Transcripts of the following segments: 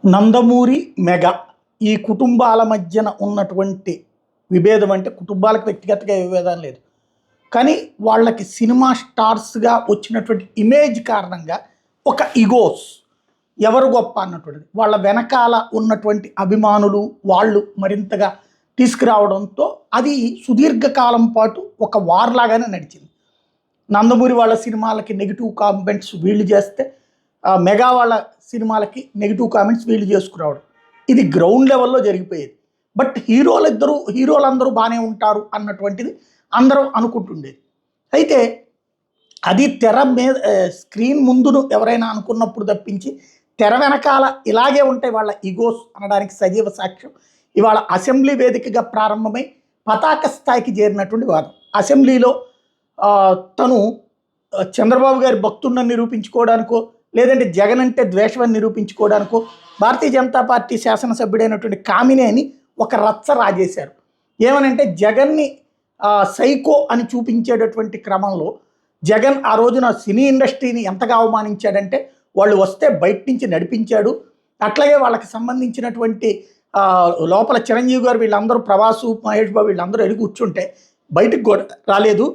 Nandamuri, mega ఈ కుటుంబాల మధ్యన ఉన్నటువంటి విభేదం అంటే కుటుంబాలకు వ్యక్తిగతంగా విభేదం లేదు. కానీ వాళ్ళకి సినిమా స్టార్స్‌గా వచ్చినటువంటి ఇమేజ్ కారణంగా ఒక ఇగోస్ ఎవరు గొప్ప అన్నటువంటిది. వాళ్ళ వెనకాల ఉన్నటువంటి అభిమానులు వాళ్ళు మరింతగా తీసుకురావడంతో అది సుదీర్ఘకాలం పాటు ఒక వార్ లాగానే నడిచింది. నందమూరి వాళ్ళ సినిమాలకి నెగెటివ్ కామెంట్స్ వీళ్ళు చేస్తే మెగా వాళ్ళ సినిమాలకి నెగిటివ్ కామెంట్స్ వీళ్ళు చేసుకురావడం ఇది గ్రౌండ్ లెవెల్లో జరిగిపోయేది. బట్ హీరోలందరూ బాగానే ఉంటారు అన్నటువంటిది అందరూ అనుకుంటుండేది. అయితే అది తెర మీద స్క్రీన్ ముందును ఎవరైనా అనుకున్నప్పుడు తప్పించి తెర వెనకాల ఇలాగే ఉంటాయి వాళ్ళ ఈగోస్ అనడానికి సజీవ సాక్ష్యం ఇవాళ అసెంబ్లీ వేదికగా ప్రారంభమై పతాక స్థాయికి చేరినటువంటి వాదం. అసెంబ్లీలో తను చంద్రబాబు గారి భక్తుడిని నిరూపించుకోవడానికో లేదంటే జగన్ అంటే ద్వేషమని నిరూపించుకోవడానికో భారతీయ జనతా పార్టీ శాసనసభ్యుడైనటువంటి కామినేని ఒక రచ్చ రాజేశారు. ఏమనంటే జగన్ని సైకో అని చూపించేటటువంటి క్రమంలో జగన్ ఆ రోజున సినీ ఇండస్ట్రీని ఎంతగా అవమానించాడంటే వాళ్ళు వస్తే బయట నుంచి నడిపించాడు. అట్లాగే వాళ్ళకి సంబంధించినటువంటి లోపల చిరంజీవి గారు వీళ్ళందరూ ప్రభాసు, మహేష్ బాబు వీళ్ళందరూ వెళ్ళి కూర్చుంటే బయటకు కూడా రాలేదు.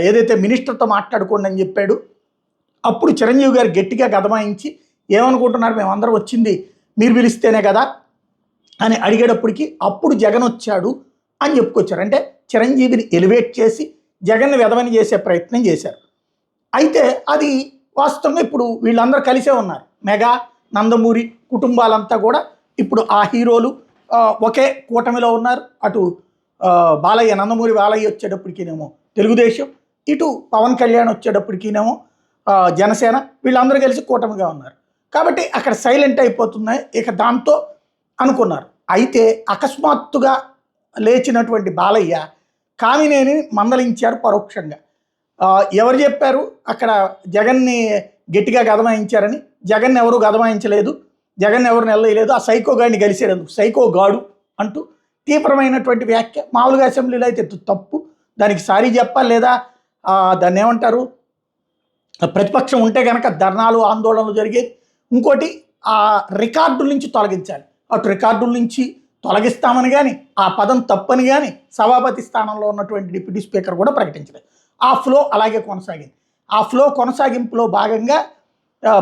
ఏదైతే మినిస్టర్తో మాట్లాడుకోండి అని చెప్పాడు. అప్పుడు చిరంజీవి గారు గట్టిగా గదమాయించి ఏమనుకుంటున్నారు మేమందరం వచ్చింది మీరు పిలిస్తేనే కదా అని అడిగేటప్పటికి అప్పుడు జగన్ వచ్చాడు అని చెప్పుకొచ్చారు. అంటే చిరంజీవిని ఎలివేట్ చేసి జగన్ని వెధవని చేసే ప్రయత్నం చేశారు. అయితే అది వాస్తవంగా ఇప్పుడు వీళ్ళందరూ కలిసే ఉన్నారు. మెగా, నందమూరి కుటుంబాలంతా కూడా ఇప్పుడు ఆ హీరోలు ఒకే కూటమిలో ఉన్నారు. అటు బాలయ్య, నందమూరి బాలయ్య వచ్చేటప్పటికినేమో తెలుగుదేశం, ఇటు పవన్ కళ్యాణ్ వచ్చేటప్పటికినేమో జనసేన, వీళ్ళందరూ కలిసి కూటమిగా ఉన్నారు. కాబట్టి అక్కడ సైలెంట్ అయిపోతున్నాయి. ఇక దాంతో అనుకున్నారు. అయితే అకస్మాత్తుగా లేచినటువంటి బాలయ్య కామినేని మందలించారు పరోక్షంగా. ఎవరు చెప్పారు అక్కడ జగన్ని గట్టిగా గదమాయించారని? జగన్ ఎవరు గదమాయించలేదు, జగన్ ఎవరు నెల్లలేదు, ఆ సైకో గాడిని కలిసేందుకు సైకో గాడు అంటూ తీవ్రమైనటువంటి వ్యాఖ్య. మామూలుగా అసెంబ్లీలో అయితే తప్పు, దానికి సారీ చెప్పాలి, లేదా దాన్ని ఏమంటారు ప్రతిపక్షం ఉంటే కనుక ధర్నాలు ఆందోళనలు జరిగేది. ఇంకోటి ఆ రికార్డుల నుంచి తొలగించాలి. అటు రికార్డుల నుంచి తొలగిస్తామని కానీ ఆ పదం తప్పని కానీ సభాపతి స్థానంలో ఉన్నటువంటి డిప్యూటీ స్పీకర్ కూడా ప్రకటించలేదు. ఆ ఫ్లో అలాగే కొనసాగింది. ఆ ఫ్లో కొనసాగింపులో భాగంగా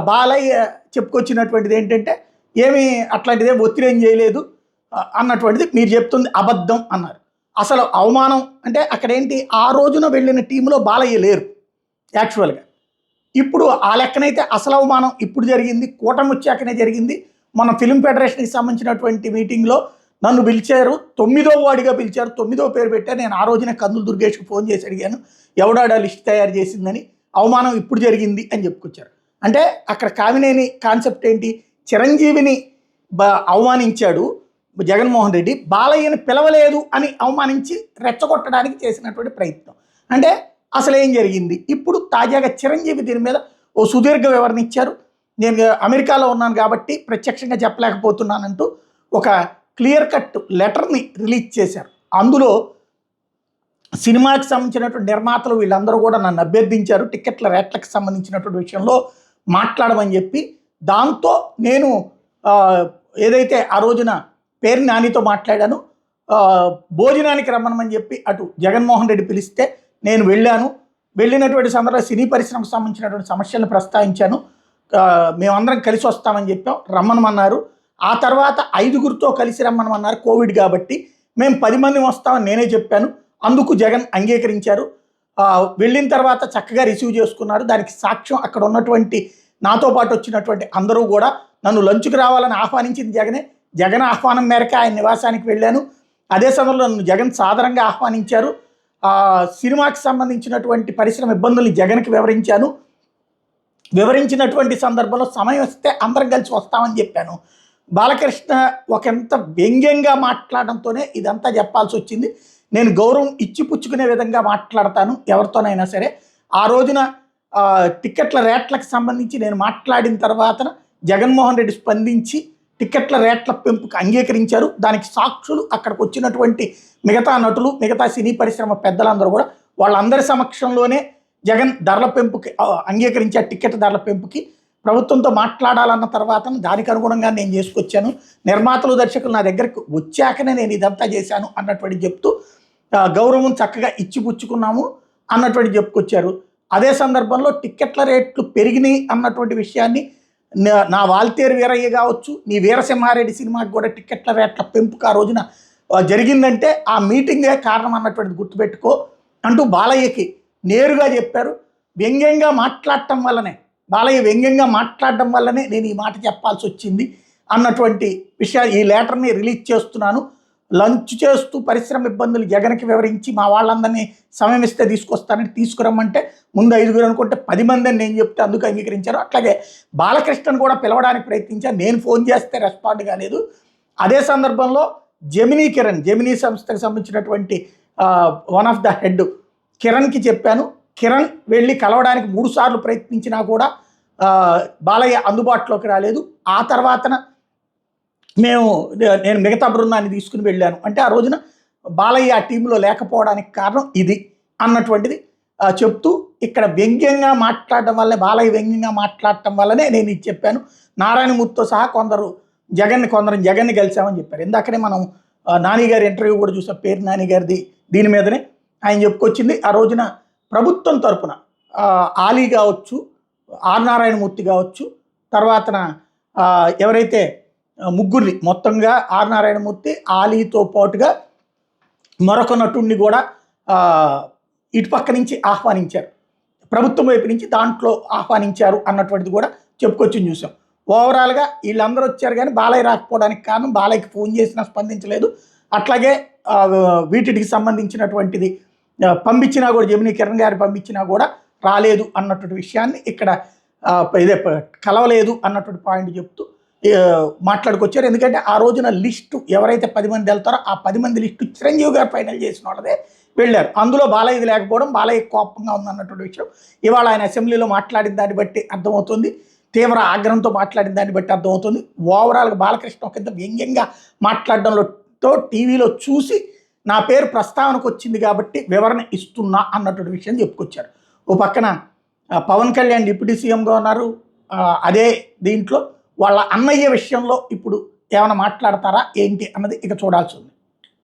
బాలయ్య చెప్పుకొచ్చినటువంటిది ఏంటంటే ఏమీ అట్లాంటిదే ఒత్తిడి ఏం చేయలేదు అన్నటువంటిది మీరు చెప్తుంది అబద్ధం అన్నారు. అసలు అవమానం అంటే అక్కడేంటి, ఆ రోజున వెళ్ళిన టీంలో బాలయ్య లేరు యాక్చువల్గా. ఇప్పుడు ఆ లెక్కనైతే అసలు అవమానం ఇప్పుడు జరిగింది, కూటమి వచ్చాకనే జరిగింది. మన ఫిల్మ్ ఫెడరేషన్కి సంబంధించినటువంటి మీటింగ్లో నన్ను పిలిచారు, 9వ వాడిగా పిలిచారు, 9వ పేరు పెట్టారు. నేను ఆ రోజున కందులు దుర్గేష్కి ఫోన్ చేసి అడిగాను ఎవడాడా లిస్ట్ తయారు చేసిందని. అవమానం ఇప్పుడు జరిగింది అని చెప్పుకొచ్చారు. అంటే అక్కడ కామినేని కాన్సెప్ట్ ఏంటి, చిరంజీవిని అవమానించాడు జగన్మోహన్ రెడ్డి, బాలయ్యని పిలవలేదు అని అవమానించి రెచ్చగొట్టడానికి చేసినటువంటి ప్రయత్నం. అంటే అసలు ఏం జరిగింది? ఇప్పుడు తాజాగా చిరంజీవి దీని మీద ఓ సుదీర్ఘ వివరణ ఇచ్చారు. నేను అమెరికాలో ఉన్నాను కాబట్టి ప్రత్యక్షంగా చెప్పలేకపోతున్నానంటూ ఒక క్లియర్ కట్ లెటర్ని రిలీజ్ చేశారు. అందులో సినిమాకి సంబంధించినటువంటి నిర్మాతలు వీళ్ళందరూ కూడా నన్ను అభ్యర్థించారు టికెట్ల రేట్లకు సంబంధించినటువంటి విషయంలో మాట్లాడమని చెప్పి. దాంతో నేను ఏదైతే ఆ రోజున పేరు నానితో మాట్లాడాను, భోజనానికి రమ్మనమని చెప్పి అటు జగన్మోహన్ రెడ్డి పిలిస్తే నేను వెళ్ళాను. వెళ్ళినటువంటి సందర్భంలో సినీ పరిశ్రమకు సంబంధించినటువంటి సమస్యలను ప్రస్తావించాను. మేమందరం కలిసి వస్తామని చెప్పాం, రమ్మనమన్నారు. ఆ తర్వాత 5గురితో కలిసి రమ్మనమన్నారు, కోవిడ్ కాబట్టి. మేము 10 మంది వస్తామని నేనే చెప్పాను. అందుకు జగన్ అంగీకరించారు. వెళ్ళిన తర్వాత చక్కగా రిసీవ్ చేసుకున్నారు. దానికి సాక్ష్యం అక్కడ ఉన్నటువంటి నాతో పాటు వచ్చినటువంటి అందరూ కూడా నన్ను లంచ్కి రావాలని ఆహ్వానించింది జగనే. జగన్ ఆహ్వానం మేరకు ఆయన నివాసానికి వెళ్ళాను. అదే సమయంలో నన్ను జగన్ సాదరంగా ఆహ్వానించారు. సినిమాకి సంబంధించినటువంటి పరిశ్రమ ఇబ్బందుల్ని జగన్కి వివరించాను. వివరించినటువంటి సందర్భంలో సమయం వస్తే అందరం కలిసి వస్తామని చెప్పాను. బాలకృష్ణ ఒకంత వ్యంగ్యంగా మాట్లాడడంతోనే ఇదంతా చెప్పాల్సి వచ్చింది. నేను గౌరవం ఇచ్చిపుచ్చుకునే విధంగా మాట్లాడతాను ఎవరితోనైనా సరే. ఆ రోజున టికెట్ల రేట్లకు సంబంధించి నేను మాట్లాడిన తర్వాత జగన్మోహన్ రెడ్డి స్పందించి టికెట్ల రేట్ల పెంపుకు అంగీకరించారు. దానికి సాక్షులు అక్కడికి వచ్చినటువంటి మిగతా నటులు, మిగతా సినీ పరిశ్రమ పెద్దలందరూ కూడా వాళ్ళందరి సమక్షంలోనే జగన్ ధరల పెంపుకి అంగీకరించారు. టికెట్ ధరల పెంపుకి ప్రభుత్వంతో మాట్లాడాలన్న తర్వాత దానికి అనుగుణంగా నేను చేసుకొచ్చాను, నిర్మాతలు దర్శకులు నా దగ్గరకు వచ్చాకనే నేను ఇదంతా చేశాను అన్నటువంటి చెప్తూ గౌరవం చక్కగా ఇచ్చిపుచ్చుకున్నాము అన్నటువంటి చెప్పుకొచ్చారు. అదే సందర్భంలో టిక్కెట్ల రేట్లు పెరిగినాయి అన్నటువంటి విషయాన్ని నా వాల్తేరు వీరయ్య కావచ్చు, నీ వీరసింహారెడ్డి సినిమాకి కూడా టిక్కెట్ల రేట్ల పెంపుకు ఆ రోజున జరిగిందంటే ఆ మీటింగే కారణం అన్నటువంటిది గుర్తుపెట్టుకో అంటూ బాలయ్యకి నేరుగా చెప్పారు. వ్యంగ్యంగా మాట్లాడటం వల్లనే, బాలయ్య వ్యంగ్యంగా మాట్లాడడం వల్లనే నేను ఈ మాట చెప్పాల్సి వచ్చింది అన్నటువంటి విషయాలు ఈ లెటర్ని రిలీజ్ చేస్తున్నాను. లంచ్ చేస్తూ పరిశ్రమ ఇబ్బందులు జగన్కి వివరించి మా వాళ్ళందరినీ సమయం ఇస్తే తీసుకొస్తానని తీసుకురమ్మంటే ముందు 5 అనుకుంటే 10 మంది అని నేను చెప్తే అందుకు అంగీకరించారు. అట్లాగే బాలకృష్ణను కూడా పిలవడానికి ప్రయత్నించాను, నేను ఫోన్ చేస్తే రెస్పాండ్ కాలేదు. అదే సందర్భంలో జెమినీ సంస్థకు సంబంధించినటువంటి వన్ ఆఫ్ ద హెడ్ కిరణ్కి చెప్పాను. కిరణ్ వెళ్ళి కలవడానికి 3 సార్లు ప్రయత్నించినా కూడా బాలయ్య అందుబాటులోకి రాలేదు. ఆ తర్వాతన నేను మిగతా బృందాన్ని తీసుకుని వెళ్ళాను. అంటే ఆ రోజున బాలయ్య ఆ టీంలో లేకపోవడానికి కారణం ఇది అన్నటువంటిది చెప్తూ ఇక్కడ వ్యంగ్యంగా మాట్లాడడం వల్లే, బాలయ్య వ్యంగ్యంగా మాట్లాడటం వల్లనే నేను ఇది చెప్పాను. నారాయణమూర్తితో సహా కొందరు జగన్ని కలిసామని చెప్పారు. ఇందాకనే మనం నాని గారి ఇంటర్వ్యూ కూడా చూసాం, పేరు నాని గారిది. దీని మీదనే ఆయన చెప్పుకొచ్చింది. ఆ రోజున ప్రభుత్వం తరపున ఆలీ కావచ్చు, ఆర్ నారాయణమూర్తి కావచ్చు, తర్వాతన ఎవరైతే ముగ్గురిని మొత్తంగా ఆర్ నారాయణమూర్తి, ఆలీతో పాటుగా మరొక నటుడిని కూడా ఇటుపక్క నుంచి ఆహ్వానించారు, ప్రభుత్వం వైపు నుంచి దాంట్లో ఆహ్వానించారు అన్నటువంటిది కూడా చెప్పుకొచ్చి చూసాం. ఓవరాల్గా వీళ్ళందరూ వచ్చారు కానీ బాలయ్య రాకపోవడానికి కారణం బాలయ్యకి ఫోన్ చేసినా స్పందించలేదు. అట్లాగే వీటికి సంబంధించినటువంటిది పంపించినా కూడా జెమినీ కిరణ్ గారు పంపించినా కూడా రాలేదు అన్నటువంటి విషయాన్ని ఇక్కడ కలవలేదు అన్నటువంటి పాయింట్ చెప్తూ మాట్లాడుకొచ్చారు. ఎందుకంటే ఆ రోజున లిస్టు ఎవరైతే 10 మంది వెళ్తారో ఆ 10 మంది లిస్టు చిరంజీవి గారు ఫైనల్ చేసిన వాళ్ళదే వెళ్ళారు. అందులో బాలయ్యది లేకపోవడం బాలయ్య కోపంగా ఉందన్నటువంటి విషయం ఇవాళ ఆయన అసెంబ్లీలో మాట్లాడిన దాన్ని బట్టి అర్థమవుతుంది, తీవ్ర ఆగ్రహంతో మాట్లాడిన దాన్ని బట్టి అర్థమవుతుంది. ఓవరాల్గా బాలకృష్ణ ఒక వ్యంగ్యంగా మాట్లాడడంలో టీవీలో చూసి నా పేరు ప్రస్తావనకు వచ్చింది కాబట్టి వివరణ ఇస్తున్నా అన్నటువంటి విషయం చెప్పుకొచ్చారు. ఓ పక్కన పవన్ కళ్యాణ్ డిప్యూటీ సీఎంగా ఉన్నారు. అదే దీంట్లో వాళ్ళ అన్నయ్య విషయంలో ఇప్పుడు ఏమైనా మాట్లాడతారా ఏంటి అన్నది ఇక చూడాల్సి ఉంది.